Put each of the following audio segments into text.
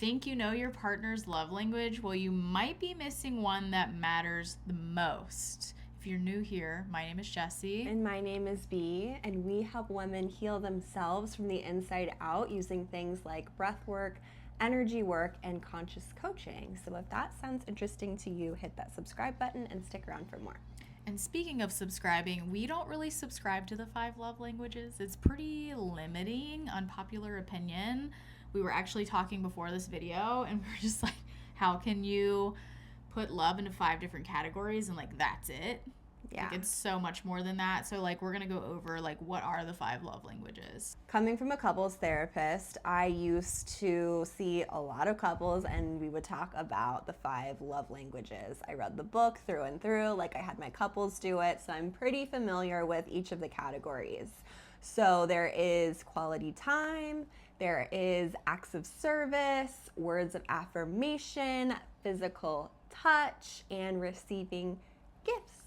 think you know your partner's love language? Well, you might be missing one that matters the most. If you're new here, my name is Jessy. And my name is Bee, and we help women heal themselves from the inside out using things like breathwork, energy work, and conscious coaching. So if that sounds interesting to you, hit that subscribe button and stick around for more. And speaking of subscribing, we don't really subscribe to the 5 love languages. It's pretty limiting, unpopular opinion. We were actually talking before this video, and we were just like, how can you put love into 5 different categories and like that's it? Yeah. Like, it's so much more than that. So like we're gonna go over like what are the 5 love languages. Coming from a couples therapist, I used to see a lot of couples and we would talk about the 5 love languages. I read the book through and through, like I had my couples do it, so I'm pretty familiar with each of the categories. So there is quality time, there is acts of service, words of affirmation, physical touch, and receiving gifts.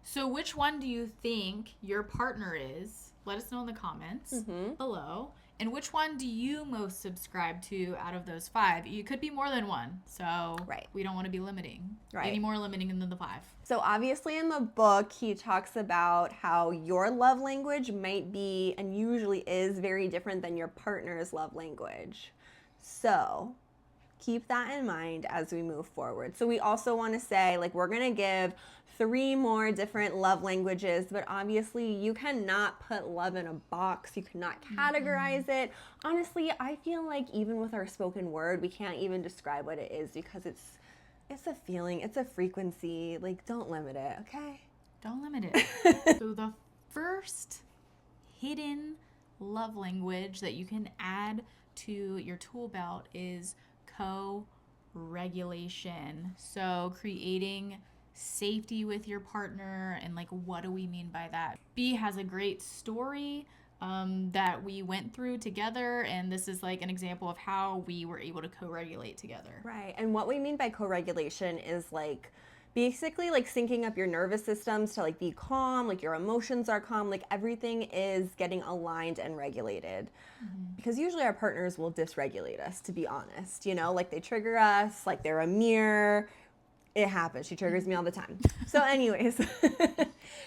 So which one do you think your partner is? Let us know in the comments below. And which one do you most subscribe to out of those 5? You could be more than one. So we don't want to be limiting. Any more limiting than the 5. So obviously in the book, he talks about how your love language might be and usually is very different than your partner's love language. So keep that in mind as we move forward. So we also want to say, like, we're going to give 3 more different love languages, but obviously you cannot put love in a box. You cannot categorize it. Honestly, I feel like even with our spoken word, we can't even describe what it is because it's a feeling, it's a frequency. Like, don't limit it, okay? Don't limit it. So the first hidden love language that you can add to your tool belt is co-regulation. So creating safety with your partner, and like, what do we mean by that? B has a great story that we went through together, and this is like an example of how we were able to co-regulate together. Right, and what we mean by co-regulation is like basically like syncing up your nervous systems to like be calm, like your emotions are calm, like everything is getting aligned and regulated. Because usually our partners will dysregulate us, to be honest, you know, like they trigger us, like they're a mirror. It happens. She triggers me all the time. So anyways,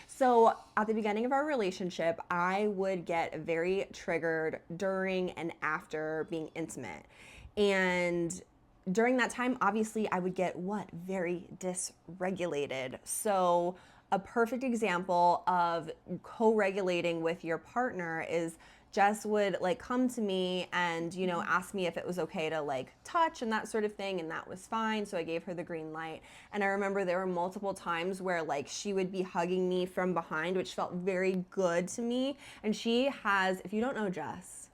so at the beginning of our relationship, I would get very triggered during and after being intimate. And during that time, obviously, I would get very dysregulated. So a perfect example of co-regulating with your partner is Jess would like come to me and, you know, ask me if it was okay to like touch and that sort of thing, and that was fine. So I gave her the green light. And I remember there were multiple times where like she would be hugging me from behind, which felt very good to me. And she has, if you don't know Jess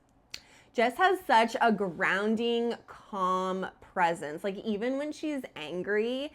has such a grounding, calm presence. Like even when she's angry,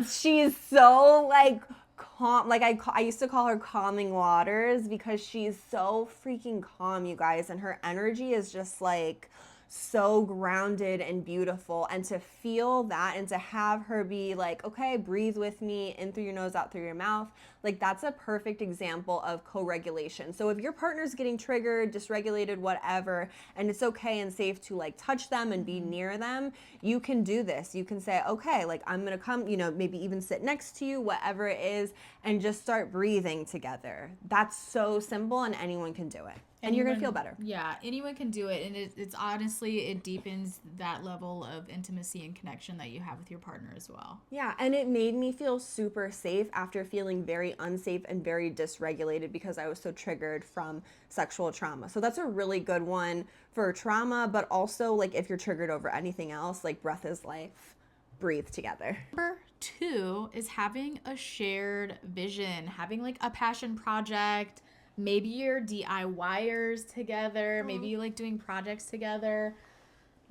she's so like calm. Like I used to call her calming waters because she's so freaking calm, you guys, and her energy is just like so grounded and beautiful. And to feel that and to have her be like, okay, breathe with me, in through your nose, out through your mouth, like that's a perfect example of co-regulation. So if your partner's getting triggered, dysregulated, whatever, and it's okay and safe to like touch them and be near them, you can do this. You can say, okay, like I'm gonna come, you know, maybe even sit next to you, whatever it is, and just start breathing together. That's so simple and anyone can do it. And you're going to feel better. Yeah, anyone can do it. And it's honestly, it deepens that level of intimacy and connection that you have with your partner as well. Yeah, and it made me feel super safe after feeling very unsafe and very dysregulated because I was so triggered from sexual trauma. So that's a really good one for trauma, but also like if you're triggered over anything else, like breath is life. Breathe together. Number 2 is having a shared vision, having like a passion project. Maybe you're DIYers together. Maybe you like doing projects together.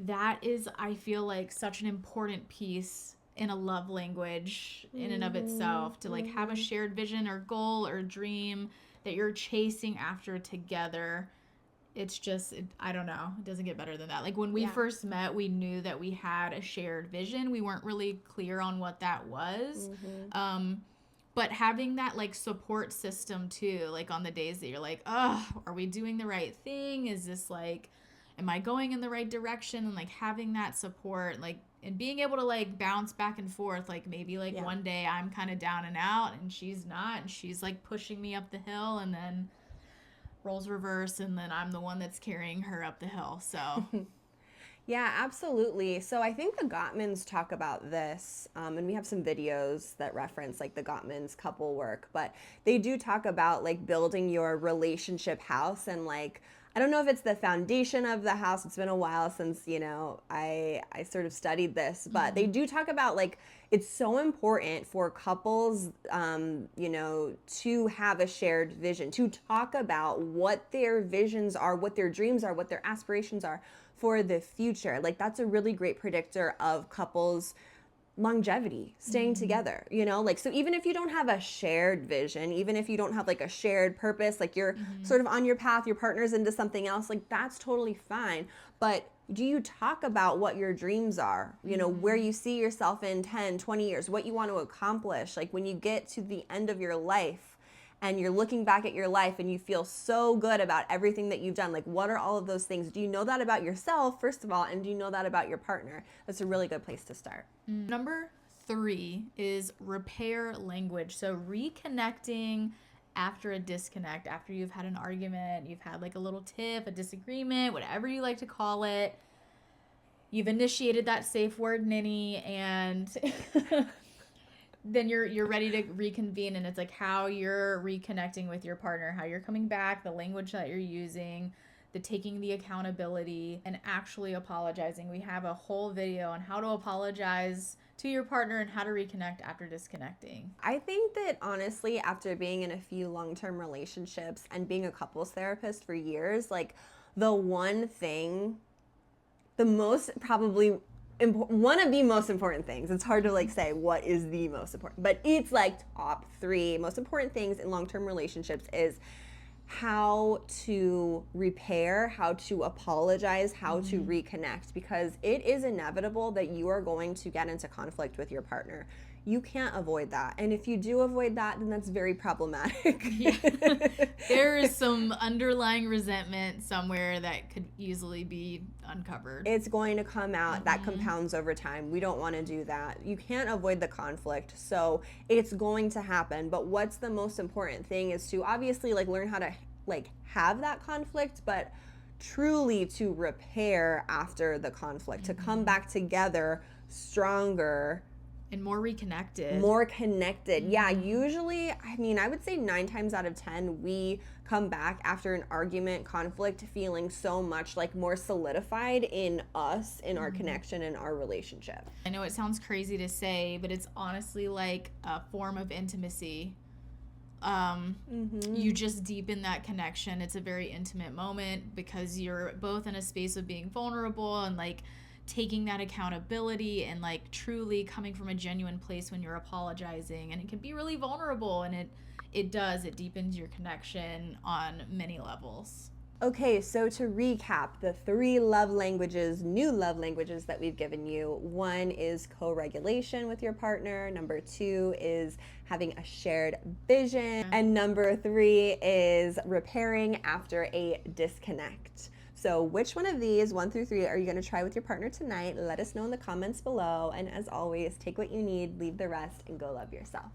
That is, I feel like, such an important piece in a love language in and of itself, to like have a shared vision or goal or dream that you're chasing after together. It's just, I don't know. It doesn't get better than that. Like when we first met, we knew that we had a shared vision. We weren't really clear on what that was. But having that like support system too, like on the days that you're like, oh, are we doing the right thing? Is this like, am I going in the right direction? And like having that support, like, and being able to like bounce back and forth, like maybe like one day I'm kind of down and out and she's not, and she's like pushing me up the hill, and then roles reverse, and then I'm the one that's carrying her up the hill. So yeah, absolutely. So I think the Gottmans talk about this, and we have some videos that reference like the Gottmans couple work, but they do talk about like building your relationship house, and like, I don't know if it's the foundation of the house. It's been a while since, I sort of studied this, but they do talk about like, it's so important for couples, to have a shared vision, to talk about what their visions are, what their dreams are, what their aspirations are for the future. Like, that's a really great predictor of couples' longevity, staying together, like, so even if you don't have a shared vision, even if you don't have like a shared purpose, like you're sort of on your path, your partner's into something else, like that's totally fine. But do you talk about what your dreams are, where you see yourself in 10, 20 years, what you want to accomplish? Like when you get to the end of your life and you're looking back at your life and you feel so good about everything that you've done, like what are all of those things? Do you know that about yourself, first of all, and do you know that about your partner? That's a really good place to start. Number 3 is repair language. So reconnecting after a disconnect, after you've had an argument, you've had like a little tiff, a disagreement, whatever you like to call it. You've initiated that safe word ninny, and then you're ready to reconvene, and it's like how you're reconnecting with your partner, how you're coming back, the language that you're using, the taking the accountability, and actually apologizing. We have a whole video on how to apologize to your partner and how to reconnect after disconnecting. I think that honestly, after being in a few long-term relationships and being a couples therapist for years, like the one thing, the most probably one of the most important things, it's hard to like say what is the most important, but it's like top 3 most important things in long-term relationships is how to repair, how to apologize, how to reconnect, because it is inevitable that you are going to get into conflict with your partner. You can't avoid that. And if you do avoid that, then that's very problematic. Yeah. There is some underlying resentment somewhere that could easily be uncovered. It's going to come out. That compounds over time. We don't want to do that. You can't avoid the conflict, so it's going to happen. But what's the most important thing is to obviously like learn how to like have that conflict, but truly to repair after the conflict, to come back together stronger and more reconnected. More connected. Yeah, usually, I mean, I would say 9 times out of 10, we come back after an argument, conflict, feeling so much like more solidified in us, in our connection, in our relationship. I know it sounds crazy to say, but it's honestly like a form of intimacy. You just deepen that connection. It's a very intimate moment because you're both in a space of being vulnerable and like taking that accountability and like truly coming from a genuine place when you're apologizing, and it can be really vulnerable, and it deepens your connection on many levels. Okay, so to recap, the 3 love languages, new love languages that we've given you. 1 is co-regulation with your partner. Number 2 is having a shared vision. And number 3 is repairing after a disconnect. So which one of these, 1 through 3, are you going to try with your partner tonight? Let us know in the comments below. And as always, take what you need, leave the rest, and go love yourself.